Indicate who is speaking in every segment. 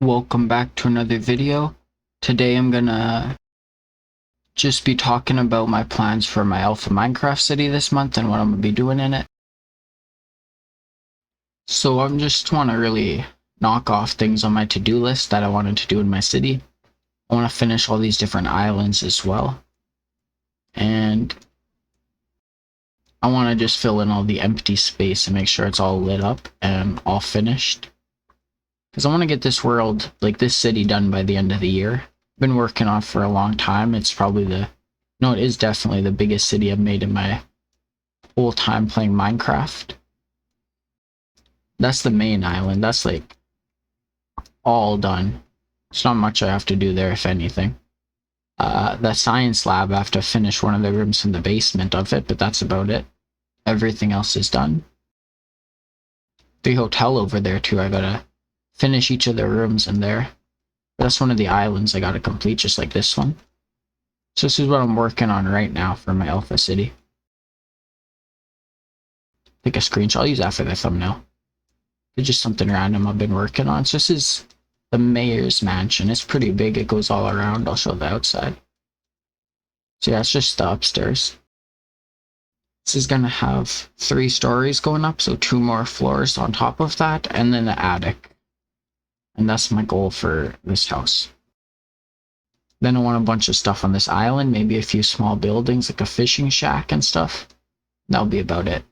Speaker 1: Welcome back to another video. Today I'm gonna just be talking about my plans for my Alpha Minecraft city this month and what I'm gonna be doing in it. So I just want to really knock off things on my to-do list that I wanted to do in my city. I want to finish all these different islands as well. And I want to just fill in all the empty space and make sure it's all lit up and all finished. Because I want to get this world, like this city, done by the end of the year. Been working on for a long time. It's probably it is definitely the biggest city I've made in my whole time playing Minecraft. That's the main island. That's like all done. It's not much I have to do there, if anything. The science lab, I have to finish one of the rooms in the basement of it, but that's about it. Everything else is done. The hotel over there too, I gotta finish each of the rooms in there. That's one of the islands I gotta complete, just like this one. So this is what I'm working on right now for my Alpha City. Take a screenshot, I'll use that for the thumbnail. It's just something random I've been working on. So this is the mayor's mansion. It's pretty big, it goes all around. I'll show the outside. So yeah, it's just the upstairs. This is gonna have 3 stories going up, so 2 more floors on top of that, and then the attic. And that's my goal for this house. Then I want a bunch of stuff on this island, maybe a few small buildings like a fishing shack and stuff. That'll be about it.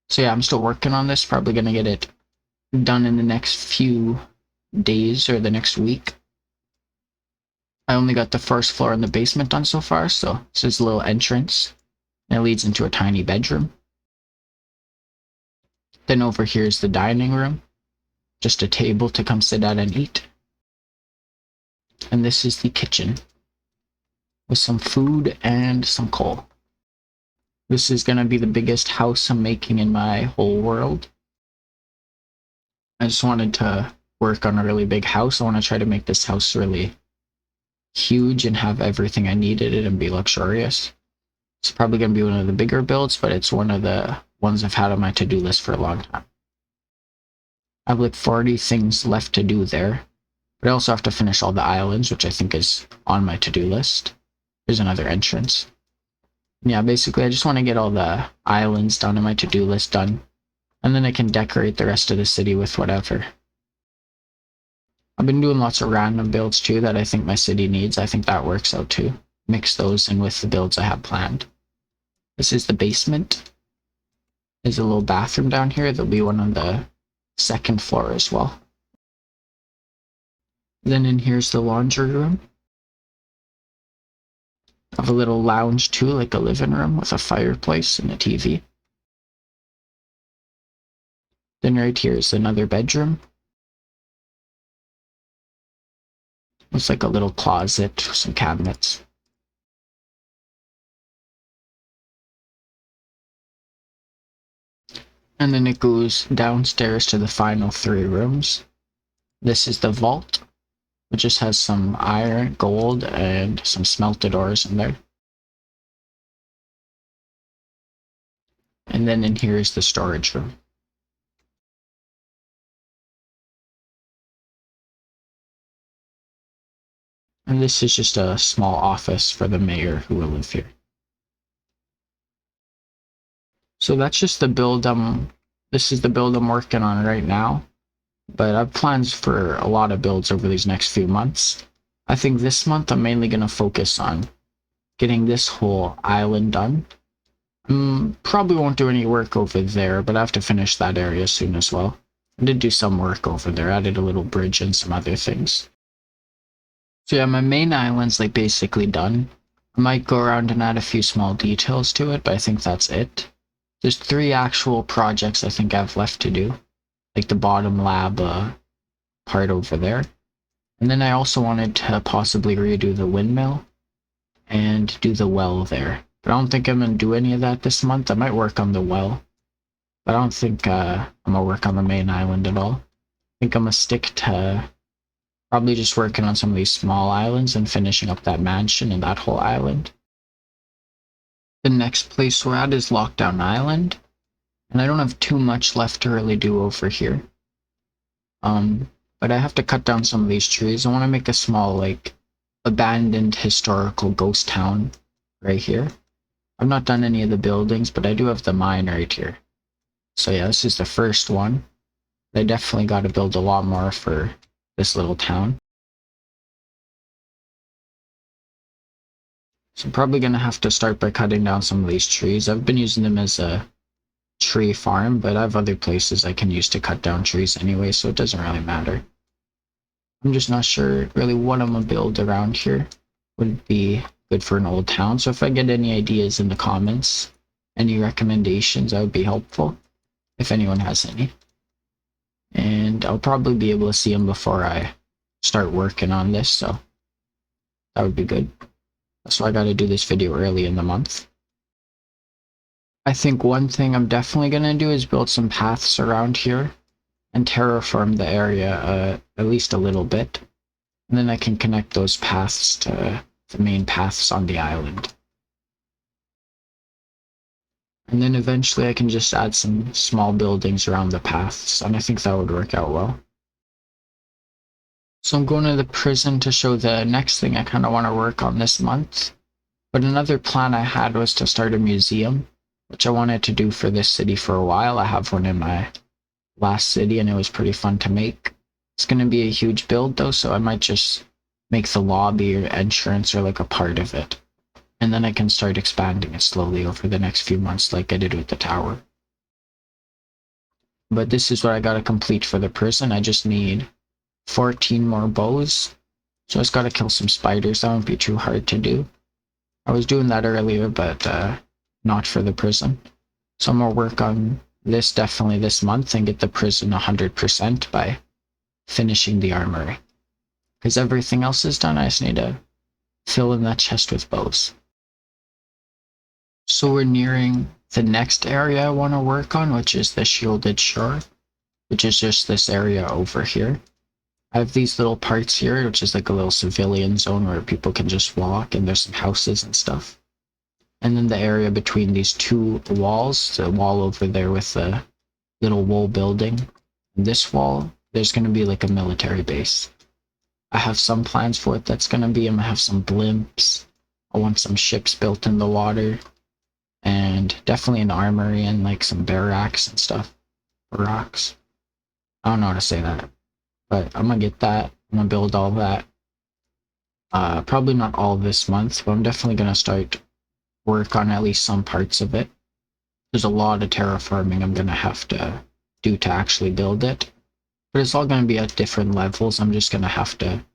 Speaker 1: So yeah, I'm still working on this, probably gonna get it done in the next few days or the next week. I only got the first floor in the basement done so far, so this is a little entrance. And it leads into a tiny bedroom. Then over here is the dining room. Just a table to come sit at and eat. And this is the kitchen with some food and some coal. This is going to be the biggest house I'm making in my whole world. I just wanted to work on a really big house. I want to try to make this house really huge and have everything I needed it and be luxurious. It's probably going to be one of the bigger builds, but it's one of the ones I've had on my to-do list for a long time. I have like 40 things left to do there, but I also have to finish all the islands, which I think is on my to-do list. There's another entrance. Yeah, basically I just want to get all the islands done on my to-do list done, and then I can decorate the rest of the city with whatever. I've been doing lots of random builds too that I think my city needs. I think that works out too. Mix those in with the builds I have planned. This is the basement. There's a little bathroom down here. There'll be one on the 2nd floor as well. Then in here's the laundry room. I have a little lounge too, like a living room with a fireplace and a TV. Then right here is another bedroom. It's like a little closet, some cabinets. And then it goes downstairs to the final 3 rooms. This is the vault, which just has some iron, gold, and some smelted ores in there. And then in here is the storage room. And this is just a small office for the mayor who will live here. So that's just the build this is the build I'm working on right now. But I have plans for a lot of builds over these next few months. I think this month I'm mainly going to focus on getting this whole island done. Probably won't do any work over there, but I have to finish that area soon as well. I did do some work over there, added a little bridge and some other things. So yeah, my main island's like basically done. I might go around and add a few small details to it, but I think that's it. There's 3 actual projects I think I have left to do. Like the bottom lab part over there. And then I also wanted to possibly redo the windmill and do the well there. But I don't think I'm going to do any of that this month. I might work on the well. But I don't think I'm going to work on the main island at all. I think I'm going to stick to probably just working on some of these small islands and finishing up that mansion and that whole island. The next place we're at is Lockdown Island. And I don't have too much left to really do over here. But I have to cut down some of these trees. I want to make a small, like, abandoned historical ghost town right here. I've not done any of the buildings, but I do have the mine right here. So yeah, this is the first one. I definitely got to build a lot more for this little town. So I'm probably going to have to start by cutting down some of these trees. I've been using them as a tree farm, but I have other places I can use to cut down trees anyway, so it doesn't really matter. I'm just not sure really what I'm going to build around here would be good for an old town. So if I get any ideas in the comments, any recommendations, that would be helpful if anyone has any. And I'll probably be able to see them before I start working on this, so that would be good. That's why I got to do this video early in the month. I think one thing I'm definitely going to do is build some paths around here and terraform the area at least a little bit. And then I can connect those paths to the main paths on the island. And then eventually I can just add some small buildings around the paths, and I think that would work out well. So I'm going to the prison to show the next thing I kind of want to work on this month. But another plan I had was to start a museum, which I wanted to do for this city for a while. I have one in my last city, and it was pretty fun to make. It's going to be a huge build though, so I might just make the lobby or entrance or like a part of it. And then I can start expanding it slowly over the next few months like I did with the tower. But this is what I gotta complete for the prison. I just need 14 more bows. So I just gotta kill some spiders. That won't be too hard to do. I was doing that earlier, but not for the prison. So I'm gonna work on this definitely this month and get the prison 100% by finishing the armory. Because everything else is done, I just need to fill in that chest with bows. So we're nearing the next area I want to work on, which is the Shielded Shore, which is just this area over here. I have these little parts here, which is like a little civilian zone where people can just walk, and there's some houses and stuff. And then the area between these two walls, the wall over there with the little wool building, and this wall, there's going to be like a military base. I have some plans for what that's going to be. I'm going to have some blimps. I want some ships built in the water. And definitely an armory and like some barracks and stuff. Barracks. I don't know how to say that. But I'm gonna get that. I'm gonna build all that. Probably not all this month, but I'm definitely gonna start work on at least some parts of it. There's a lot of terraforming I'm gonna have to do to actually build it. But it's all gonna be at different levels. I'm just gonna have to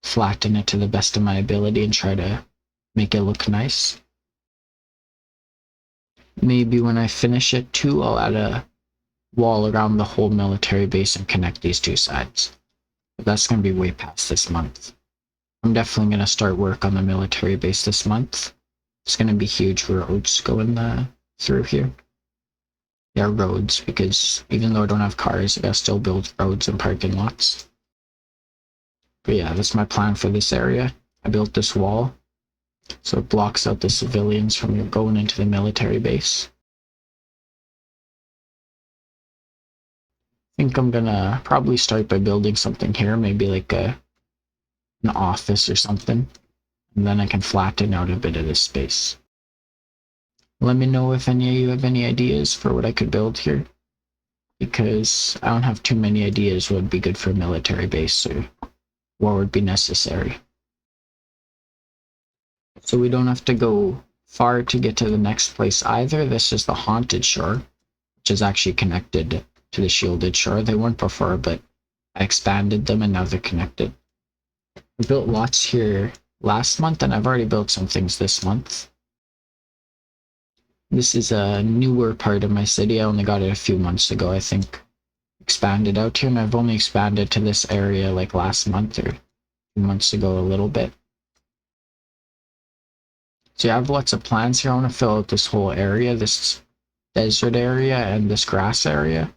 Speaker 1: flatten it to the best of my ability and try to make it look nice. Maybe when I finish it too, I'll add a wall around the whole military base and connect these two sides. But that's going to be way past this month. I'm definitely going to start work on the military base this month. It's going to be huge roads going through here. Yeah, roads, because even though I don't have cars, I gotta still build roads and parking lots. But yeah, that's my plan for this area. I built this wall so it blocks out the civilians from going into the military base. I think I'm gonna probably start by building something here, maybe like an office or something, and then I can flatten out a bit of this space. Let me know if any of you have any ideas for what I could build here, because I don't have too many ideas what would be good for a military base or what would be necessary. So we don't have to go far to get to the next place either. This is the Haunted Shore, which is actually connected to the Shielded Shore. They weren't before, but I expanded them and now they're connected. I built lots here last month, and I've already built some things this month. This is a newer part of my city. I only got it a few months ago, I think. Expanded out here, and I've only expanded to this area like last month or a few months ago a little bit. So yeah, I have lots of plans here. I want to fill out this whole area, this desert area and this grass area.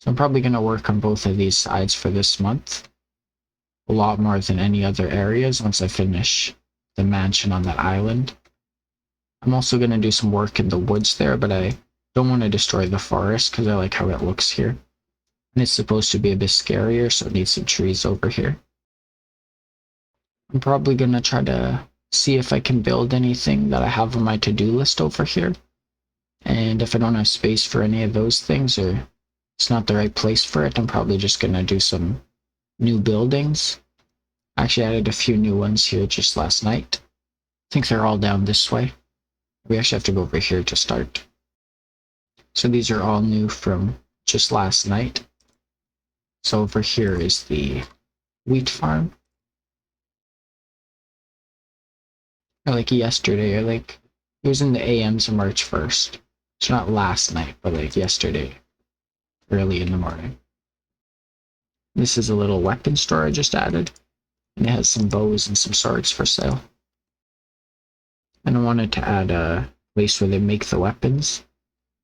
Speaker 1: So I'm probably going to work on both of these sides for this month. A lot more than any other areas once I finish the mansion on that island. I'm also going to do some work in the woods there, but I don't want to destroy the forest because I like how it looks here. And it's supposed to be a bit scarier, so it needs some trees over here. I'm probably gonna try to see if I can build anything that I have on my to-do list over here. And if I don't have space for any of those things, or it's not the right place for it, I'm probably just gonna do some new buildings. I actually added a few new ones here just last night. I think they're all down this way. We actually have to go over here to start. So these are all new from just last night. So over here is the wheat farm. Or like yesterday, or like it was in the AMs of March 1st. So not last night, but like yesterday, early in the morning. This is a little weapon store I just added. And it has some bows and some swords for sale. And I wanted to add a place where they make the weapons.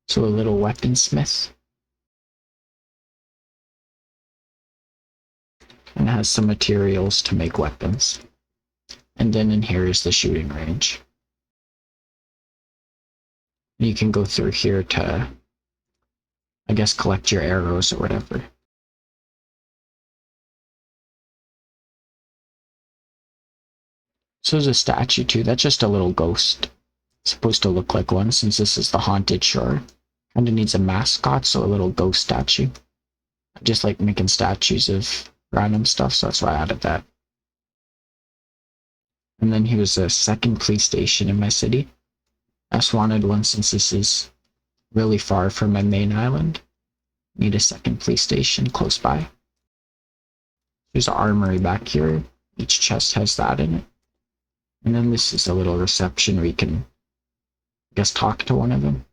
Speaker 1: So a little weaponsmith. And it has some materials to make weapons. And then in here is the shooting range. And you can go through here to, I guess, collect your arrows or whatever. So there's a statue too. That's just a little ghost. It's supposed to look like one since this is the haunted shore. Kind of needs a mascot, so a little ghost statue. I just like making statues of random stuff, so that's why I added that. And then here's a second police station in my city. I just wanted one since this is really far from my main island. Need a second police station close by. There's an armory back here. Each chest has that in it. And then this is a little reception where you can, I guess, talk to one of them.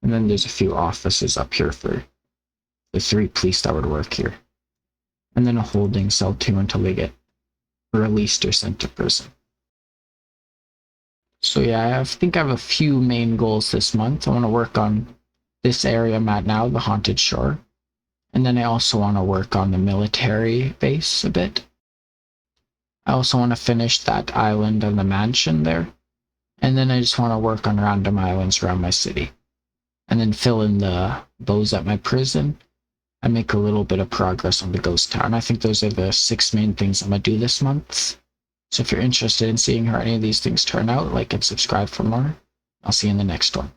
Speaker 1: And then there's a few offices up here for the 3 police that would work here. And then a holding cell too until they get released or sent to prison. So yeah, I think I have a few main goals this month. I want to work on this area I'm at now, the haunted shore. And then I also want to work on the military base a bit. I also want to finish that island and the mansion there. And then I just want to work on random islands around my city. And then fill in the bows at my prison. I make a little bit of progress on the ghost town. I think those are the 6 main things I'm going to do this month. So if you're interested in seeing how any of these things turn out, like and subscribe for more. I'll see you in the next one.